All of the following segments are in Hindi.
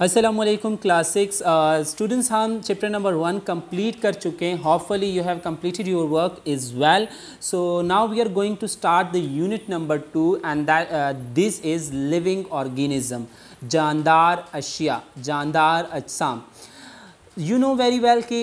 अस्सलामुअलैकुम क्लास 6 स्टूडेंट्स, हम चैप्टर नंबर 1 कंप्लीट कर चुके हैं. Hopefully you have completed your work is well. So now we are going to start the unit number 2 and that this is living organism. जानदार अशिया, जानदार अजसाम. यू नो वेरी वेल कि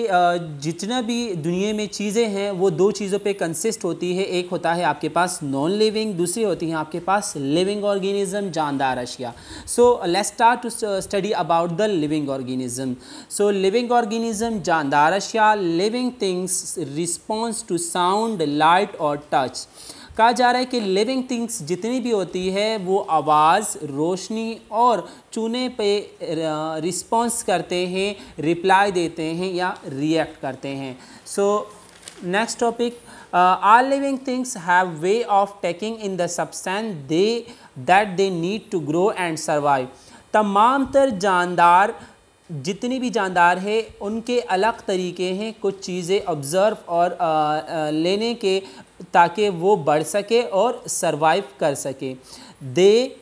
जितना भी दुनिया में चीज़ें हैं वो दो चीज़ों पे कंसिस्ट होती है. एक होता है आपके पास नॉन लिविंग, दूसरी होती है आपके पास लिविंग ऑर्गेनिज्म, जानदार अशिया. So let's start to study about the living organism. So living organism, जानदार अशिया, living things response to sound, light और टच. कहा जा रहा है कि लिविंग थिंग्स जितनी भी होती है वो आवाज़, रोशनी और चूने पे रिस्पॉन्स करते हैं, रिप्लाई देते हैं या रिएक्ट करते हैं. So next topic, all living things have way of taking in the substance that they need to grow and survive. तमाम तर जानदार जितनी भी जानदार है उनके अलग तरीके हैं कुछ चीज़ें ऑब्ज़र्व और लेने के ताकि वो बढ़ सके और सरवाइव कर सके. दे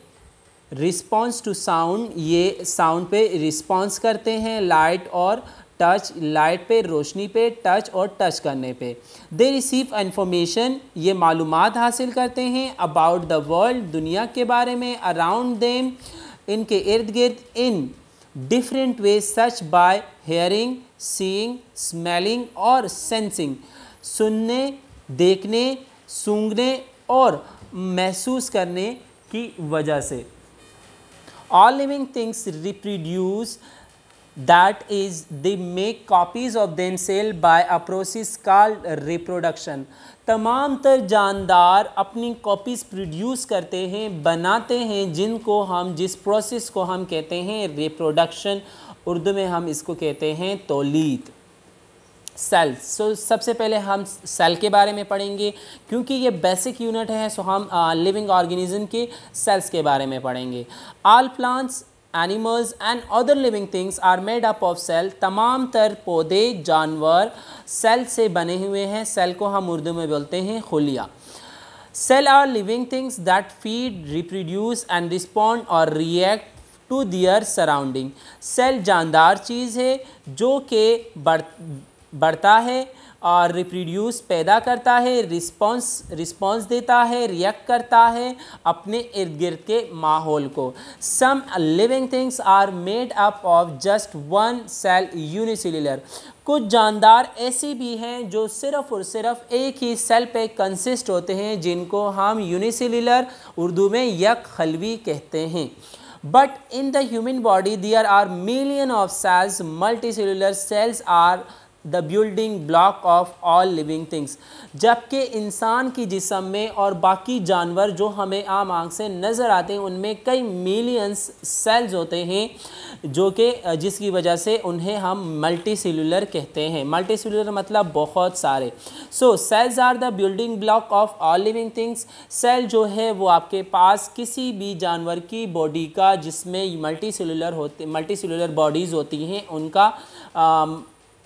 रिस्पॉन्स टू साउंड, ये साउंड पे रिस्पॉन्स करते हैं. लाइट और टच, लाइट पे, रोशनी पे, टच और टच करने पे. दे रिसीव इंफॉर्मेशन, ये मालूमात हासिल करते हैं. अबाउट द वर्ल्ड, दुनिया के बारे में. अराउंड देम, इनके इर्द गिर्द. In different way such by hearing, seeing, smelling और सेंसिंग. सुनने, देखने, सूंघने और महसूस करने की वजह से. All living things reproduce, that is they make copies of themselves by a process called reproduction. तमाम तर जानदार अपनी कॉपीज़ प्रोड्यूस करते हैं, बनाते हैं, जिनको हम जिस प्रोसेस को हम कहते हैं रिप्रोडक्शन. उर्दू में हम इसको कहते हैं तौलीद. सेल. सो सबसे पहले हम सेल के बारे में पढ़ेंगे क्योंकि ये बेसिक यूनिट है. सो हम लिविंग ऑर्गेनिज्म के सेल्स के बारे में पढ़ेंगे. All plants, animals and other living things are made up of cell. तमाम तर पौधे, जानवर सेल से बने हुए हैं. सेल को हम उर्दू में बोलते हैं खुलिया. Cell are living things that feed, reproduce and respond or react to their surrounding. Cell जानदार चीज़ है जो कि बढ़ता है और रिप्रोड्यूस पैदा करता है, रिस्पॉन्स देता है, रिएक्ट करता है अपने इर्द गिर्द के माहौल को. Some living things are made up of just one cell, unicellular. कुछ जानदार ऐसे भी हैं जो सिर्फ़ और सिर्फ एक ही सेल पे कंसिस्ट होते हैं, जिनको हम यूनिसेल्युलर, उर्दू में यक खलवी कहते हैं. But in the human body there are million of cells. Multicellular cells are the building block of all living things. जबकि इंसान की जिस्म में और बाकी जानवर जो हमें आम आँख से नज़र आते हैं उनमें कई मिलियंस सेल्स होते हैं जो कि जिसकी वजह से उन्हें हम मल्टी सेलुलर कहते हैं. मल्टी सेलुलर मतलब बहुत सारे. So cells are the building block of all living things. Cell जो है वो आपके पास किसी भी जानवर की बॉडी का जिसमें मल्टी सेलुलर बॉडीज़ होती हैं उनका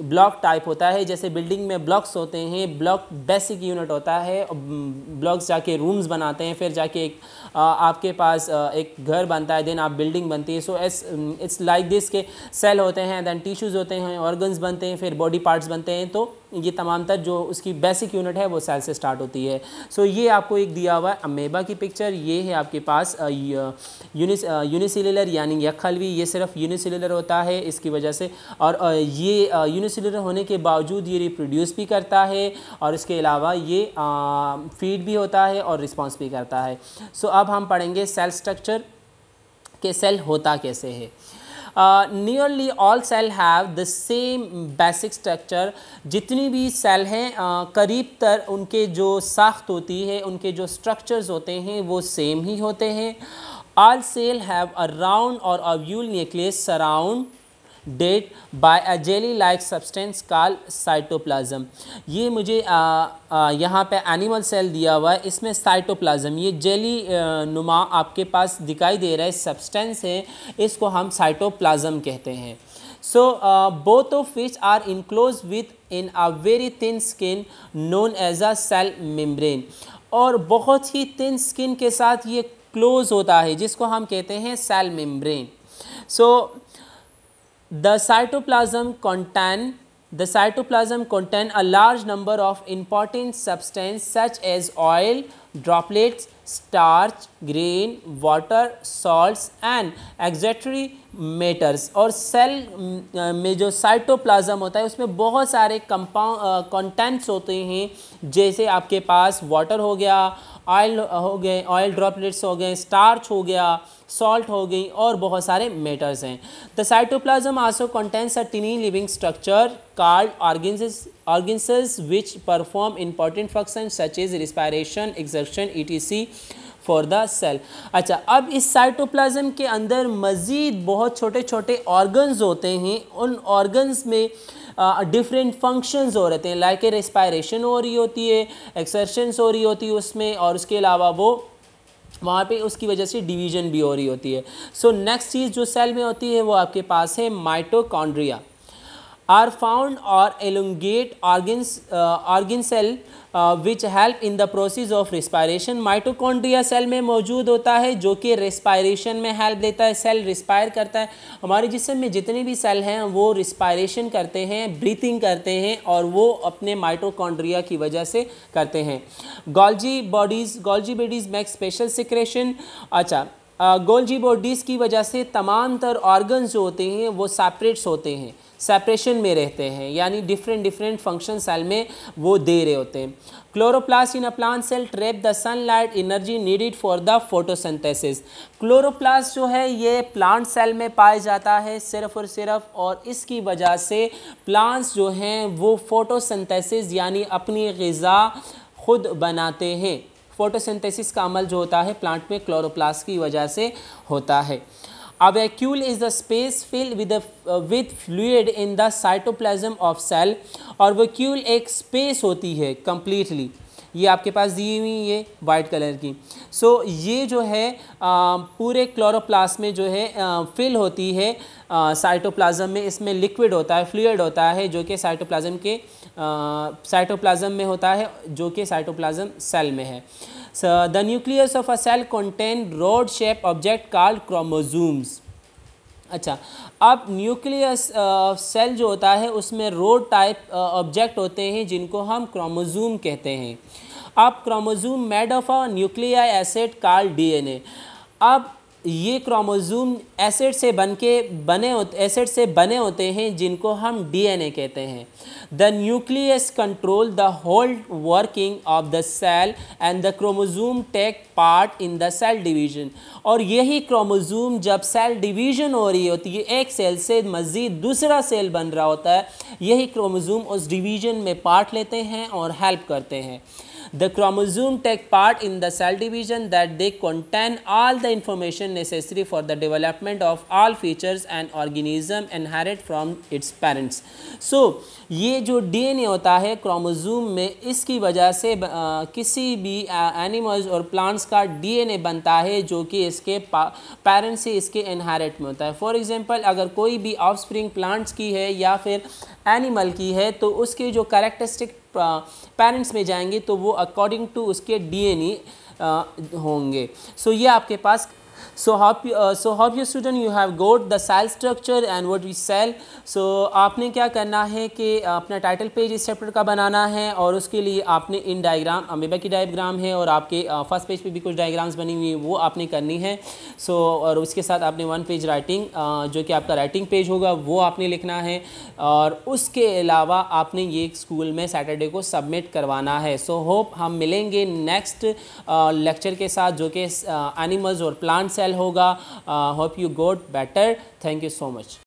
ब्लॉक टाइप होता है. जैसे बिल्डिंग में ब्लॉक्स होते हैं, ब्लॉक बेसिक यूनिट होता है. ब्लॉक्स जाके रूम्स बनाते हैं, फिर जाके एक आपके पास एक घर बनता है, देन आप बिल्डिंग बनती है. सो इट्स लाइक दिस के सेल होते हैं, दैन टिश्यूज़ होते हैं, ऑर्गन्स बनते हैं, फिर बॉडी पार्ट्स बनते हैं. तो ये तमाम तर जो उसकी बेसिक यूनिट है वो सेल से स्टार्ट होती है. सो ये आपको एक दिया हुआ है अमेबा की पिक्चर. ये है आपके पास यूनिसेल्युलर यानी यकखलवी. ये सिर्फ यूनिसेल्युलर होता है इसकी वजह से, और ये यूनिसेल्युलर होने के बावजूद ये रिप्रोड्यूस भी करता है और इसके अलावा ये फीड भी होता है और रिस्पॉन्स भी करता है. सो अब हम पढ़ेंगे सेल स्ट्रक्चर के सेल होता कैसे है. Nearly all cell have the same basic structure. जितनी भी सेल हैं करीब तर उनके जो साख्त होती है, उनके जो स्ट्रक्चर्स होते हैं वो सेम ही होते हैं. All cell have a round or oval nucleus surrounded by a jelly like substance called cytoplasm. ये मुझे यहाँ पे एनिमल सेल दिया हुआ है, इसमें साइटोप्लाज्म ये जेली नुमा आपके पास दिखाई दे रहा है सब्सटेंस है, इसको हम साइटोप्लाज्म कहते हैं. So both of which are enclose within a very thin skin known as a cell membrane. और बहुत ही थिन स्किन के साथ ये क्लोज होता है जिसको हम कहते हैं cell membrane. So The cytoplasm contain a large number of important substances such as oil, droplets, starch, grain, water, salts and auxiliary matters। और सेल में जो साइटोप्लाज्म होता है उसमें बहुत सारे कंटेंट्स होते हैं, जैसे आपके पास वाटर हो गया, ऑयल हो गए, ऑयल ड्रॉपलेट्स हो गए, स्टार्च हो गया, सॉल्ट हो गई और बहुत सारे मेटर्स हैं। The cytoplasm also contains a tiny living structure called organelles which perform important function such as respiration, excretion etc for the cell. अच्छा, अब इस साइटोप्लाज्म के अंदर मज़ीद बहुत छोटे छोटे ऑर्गन्स होते हैं। उन ऑर्गन्स में डिफरेंट फंक्शंस हो रहते हैं, लाइक रेस्पायरेशन हो रही होती है, एक्सर्शंस हो रही होती है उसमें, और उसके अलावा वो वहाँ पे उसकी वजह से डिवीजन भी हो रही होती है। सो नेक्स्ट चीज़ जो सेल में होती है वो आपके पास है माइटोकॉन्ड्रिया। आर फाउंड और elongate organ cell which help in the process of respiration। Mitochondria cell में मौजूद होता है जो कि रेस्पायरेशन में हेल्प देता है। सेल रिस्पायर करता है। हमारे जिस्म में जितने भी सेल हैं वो रिस्पायरेशन करते हैं, ब्रीथिंग करते हैं, और वो अपने माइटोकॉन्ड्रिया की वजह से करते हैं। Golgi bodies make special secretion. अच्छा, गोल्जी बॉडीज़ की वजह से तमाम तर ऑर्गन्स जो होते हैं वो सेपरेट्स होते हैं, सेपरेशन में रहते हैं, यानी डिफरेंट फंक्शन सेल में वो दे रहे होते हैं। Chloroplast in a plant cell trap the sunlight energy needed for the photosynthesis. Chloroplast जो है ये प्लांट सेल में पाया जाता है सिर्फ और सिर्फ, और इसकी वजह से प्लांट्स जो हैं वो फोटोसिंथेसिस यानी अपनी ग़िज़ा खुद बनाते हैं। फोटोसिंथेसिस का अमल जो होता है प्लांट में क्लोरोप्लास्ट की वजह से होता है। A vacuole is the space filled with fluid in the cytoplasm of cell। और vacuole एक स्पेस होती है completely, ये आपके पास दी हुई ये वाइट कलर की। सो ये जो है पूरे क्लोरोप्लास्ट में जो है फिल होती है साइटोप्लाज्म में। इसमें लिक्विड होता है, फ्लूइड होता है जो कि साइटोप्लाज्म में होता है, जो कि साइटोप्लाज्म सेल में है। The nucleus of a cell contain rod shape object called chromosomes. अच्छा, अब न्यूक्लियस सेल जो होता है उसमें रोड टाइप ऑब्जेक्ट होते हैं जिनको हम क्रोमोसोम कहते हैं। अब chromosome made of a nuclei acid called DNA. अब ये क्रोमोसोम एसिड से बने होते हैं जिनको हम डीएनए कहते हैं। The nucleus control the whole working of the cell and the chromosome take part in the cell division. और यही क्रोमोसोम जब सेल डिवीजन हो रही होती है, एक सेल से मज़ीद दूसरा सेल बन रहा होता है, यही क्रोमोसोम उस डिवीजन में पार्ट लेते हैं और हेल्प करते हैं। The chromosome take part in the cell division that they contain all the information necessary for the development of all features and organism inherit from its parents। So ये जो DNA होता है क्रोमोसोम में, इसकी वजह से किसी भी एनिमल्स और प्लांट्स का DNA बनता है जो कि इसके पेरेंट्स से इसके इनहेरिट में होता है। फॉर एग्जांपल, अगर कोई भी ऑफस्प्रिंग प्लांट्स की है या फिर एनिमल की है तो उसके जो कैरेक्टरिस्टिक पेरेंट्स में जाएंगे तो वो अकॉर्डिंग टू उसके डीएनए होंगे। सो ये आपके पास So hope you student you have got the cell structure and what we cell। So आपने क्या करना है कि अपना टाइटल पेज इस चैप्टर का बनाना है और उसके लिए आपने इन डायग्राम, अमीबा की डायग्राम है और आपके फर्स्ट पेज पे भी कुछ डायग्राम्स बनी हुई है वो आपने करनी है। सो और उसके साथ आपने 1 पेज राइटिंग जो कि आपका राइटिंग पेज होगा वो आपने लिखना है और उसके अलावा आपने ये स्कूल में सैटरडे को सबमिट करवाना है। सो होप हम मिलेंगे नेक्स्ट लेक्चर के साथ जो कि एनिमल्स और प्लांट सेल होगा। Hope you got better. Thank you so much.